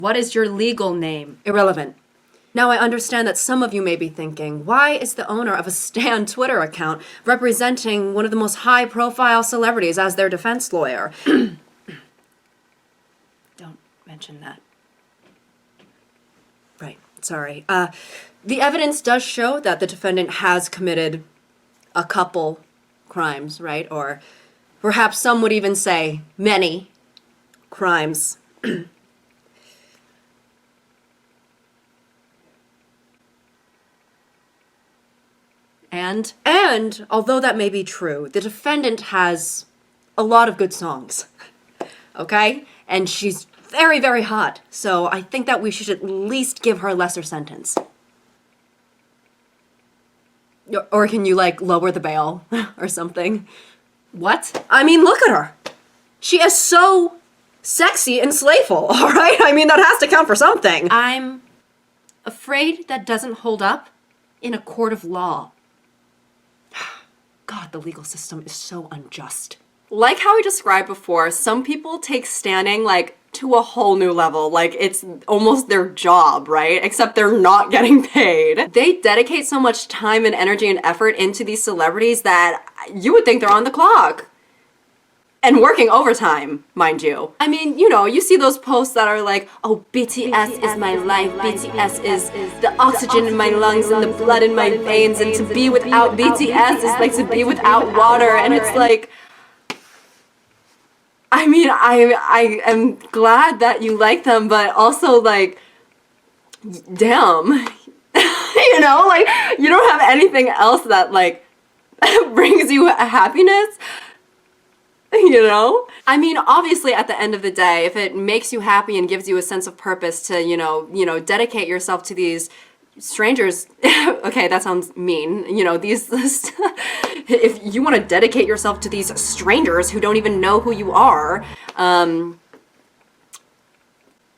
What is your legal name? Irrelevant. Now I understand that some of you may be thinking, why is the owner of a Stan Twitter account representing one of the most high-profile celebrities as their defense lawyer? Don't mention that. Right, sorry. The evidence does show that the defendant has committed a couple crimes, right? Or perhaps some would even say many crimes. And although that may be true, the defendant has a lot of good songs, okay? And she's very, very hot, so I think that we should at least give her a lesser sentence. Or can you, like, lower the bail or something? What? I mean, look at her. She is so sexy and slayful, all right? I mean, that has to count for something. I'm afraid that doesn't hold up in a court of law. God, the legal system is so unjust. Like how we described before, some people take standing like to a whole new level. Like it's almost their job, right? Except they're not getting paid. They dedicate so much time and energy and effort into these celebrities that you would think they're on the clock. And working overtime, mind you. I mean, you know, you see those posts that are like, oh, BTS is my life, BTS is the oxygen in my lungs and the blood in my veins, and to be without BTS is like to be without water, and it's like, I mean, I am glad that you like them, but also like, damn, you know, like, you don't have anything else that like brings you happiness. You know? I mean, obviously at the end of the day, if it makes you happy and gives you a sense of purpose to, you know, dedicate yourself to these strangers, okay, that sounds mean, you know, these, if you want to dedicate yourself to these strangers who don't even know who you are,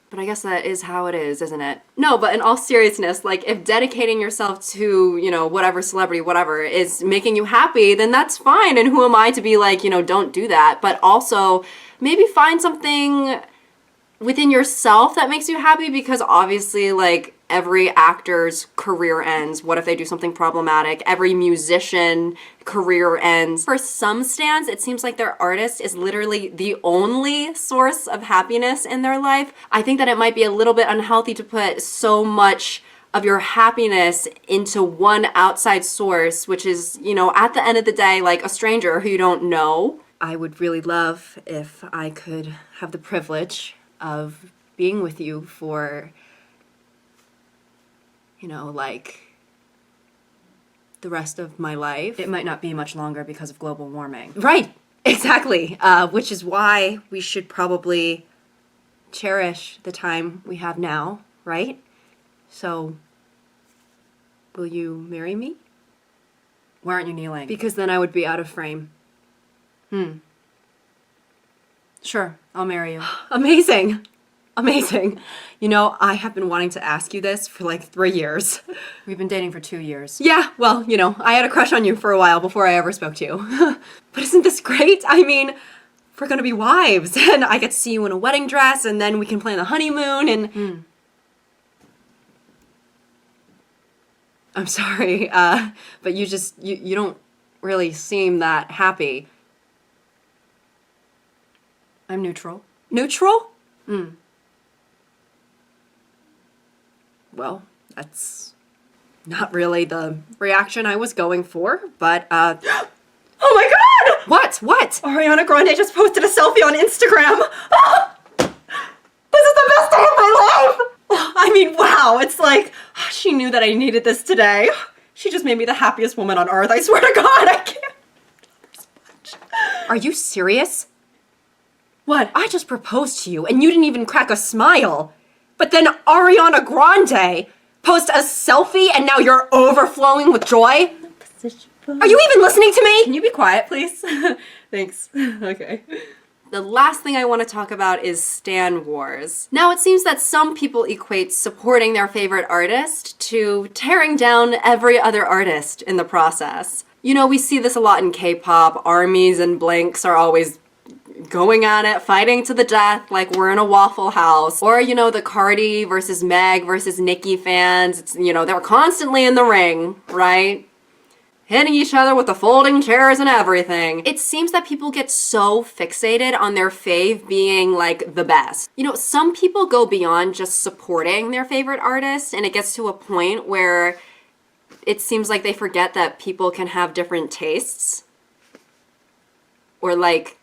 but I guess that is how it is, isn't it? No, but in all seriousness, like, if dedicating yourself to, you know, whatever celebrity, whatever, is making you happy, then that's fine. And who am I to be like, you know, don't do that. But also, maybe find something within yourself that makes you happy, because obviously, like, every actor's career ends. What if they do something problematic? Every musician career ends. For some stans, it seems like their artist is literally the only source of happiness in their life. I think that it might be a little bit unhealthy to put so much of your happiness into one outside source, which is, you know, at the end of the day, like a stranger who you don't know. I would really love if I could have the privilege of being with you for, you know, like, the rest of my life. It might not be much longer because of global warming. Right, exactly. Which is why we should probably cherish the time we have now, right? So, will you marry me? Why aren't you kneeling? Because then I would be out of frame. Sure, I'll marry you. Amazing. Amazing. You know, I have been wanting to ask you this for like 3 years. We've been dating for 2 years. Yeah, well, you know, I had a crush on you for a while before I ever spoke to you. But isn't this great? I mean, we're gonna be wives, and I get to see you in a wedding dress, and then we can plan the honeymoon, and... I'm sorry, but you just, you don't really seem that happy. I'm neutral. Neutral? Well, that's not really the reaction I was going for, but, Oh my god! What? Ariana Grande just posted a selfie on Instagram! Ah! This is the best day of my life! I mean, wow, it's like, she knew that I needed this today. She just made me the happiest woman on earth, I swear to God, I can't. Are you serious? What? I just proposed to you, and you didn't even crack a smile. But then Ariana Grande posts a selfie, and now you're overflowing with joy? Are you even listening to me? Can you be quiet, please? Thanks. Okay. The last thing I want to talk about is stan wars. Now, it seems that some people equate supporting their favorite artist to tearing down every other artist in the process. You know, we see this a lot in K-pop. Armies and blanks are always going at it, fighting to the death like we're in a Waffle House. Or, you know, the Cardi versus Meg versus Nicki fans. It's, you know, they're constantly in the ring, right? Hitting each other with the folding chairs and everything. It seems that people get so fixated on their fave being like the best. You know, some people go beyond just supporting their favorite artist, and it gets to a point where it seems like they forget that people can have different tastes or like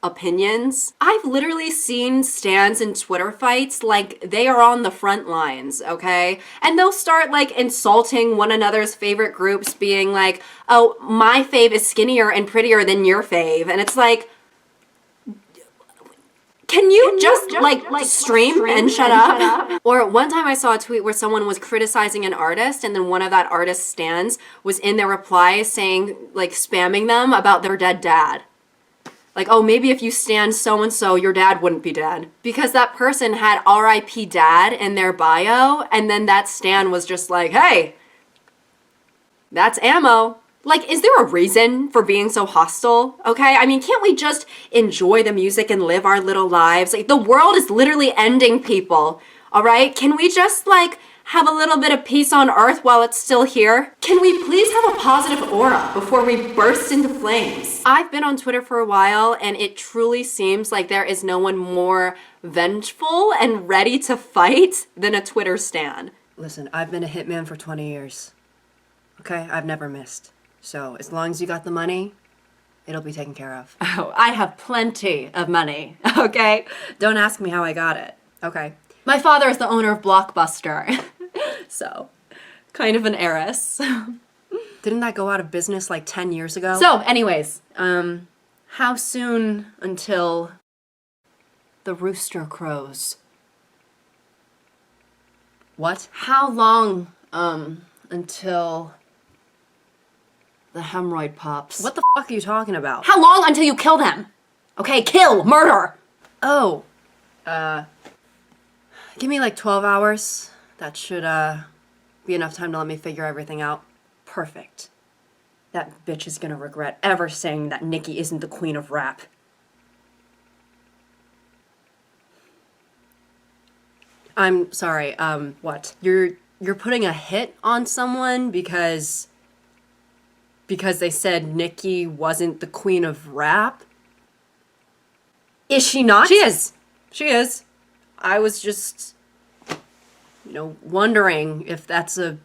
opinions. I've literally seen stans in Twitter fights like they are on the front lines, okay? And they'll start like insulting one another's favorite groups, being like, oh, my fave is skinnier and prettier than your fave. And it's like, can you just like stream and shut up? Or one time I saw a tweet where someone was criticizing an artist, and then one of that artist's stans was in their reply saying, like, spamming them about their dead dad. Like, oh, maybe if you stan so-and-so, your dad wouldn't be dead. Because that person had RIP dad in their bio, and then that stan was just like, hey, that's ammo. Like, is there a reason for being so hostile? Okay, I mean, can't we just enjoy the music and live our little lives? Like, the world is literally ending people, all right? Can we just, like, have a little bit of peace on earth while it's still here? Can we please have a positive aura before we burst into flames? I've been on Twitter for a while, and it truly seems like there is no one more vengeful and ready to fight than a Twitter stan. Listen, I've been a hitman for 20 years. Okay, I've never missed. So as long as you got the money, it'll be taken care of. Oh, I have plenty of money, okay? Don't ask me how I got it. Okay. My father is the owner of Blockbuster, so kind of an heiress. Didn't that go out of business like 10 years ago? So, anyways, how soon until the rooster crows? What? How long, until the hemorrhoid pops? What the fuck are you talking about? How long until you kill them? Okay, kill, murder! Oh, give me like 12 hours. That should, be enough time to let me figure everything out. Perfect. That bitch is gonna regret ever saying that Nicki isn't the queen of rap. I'm sorry, what? You're putting a hit on someone because they said Nicki wasn't the queen of rap? Is she not? She is. She is. I was just, wondering if that's a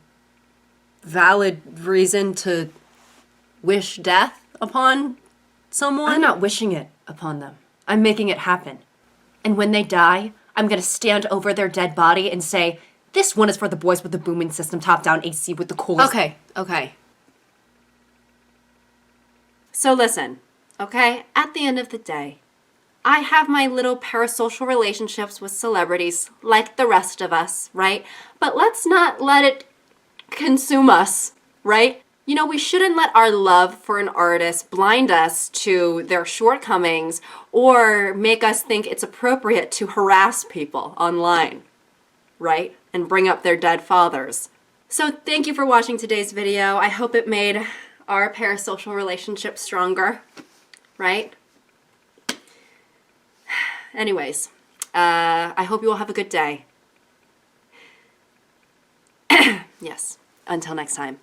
valid reason to wish death upon someone. I'm not wishing it upon them. I'm making it happen. And when they die, I'm gonna stand over their dead body and say, this one is for the boys with the booming system, top-down AC with the coolest... Okay. So listen, okay? At the end of the day, I have my little parasocial relationships with celebrities like the rest of us, right? But let's not let it consume us, right? You know, we shouldn't let our love for an artist blind us to their shortcomings or make us think it's appropriate to harass people online, right? And bring up their dead fathers. So thank you for watching today's video. I hope it made our parasocial relationship stronger, right? Anyways, I hope you all have a good day. Yes, until next time.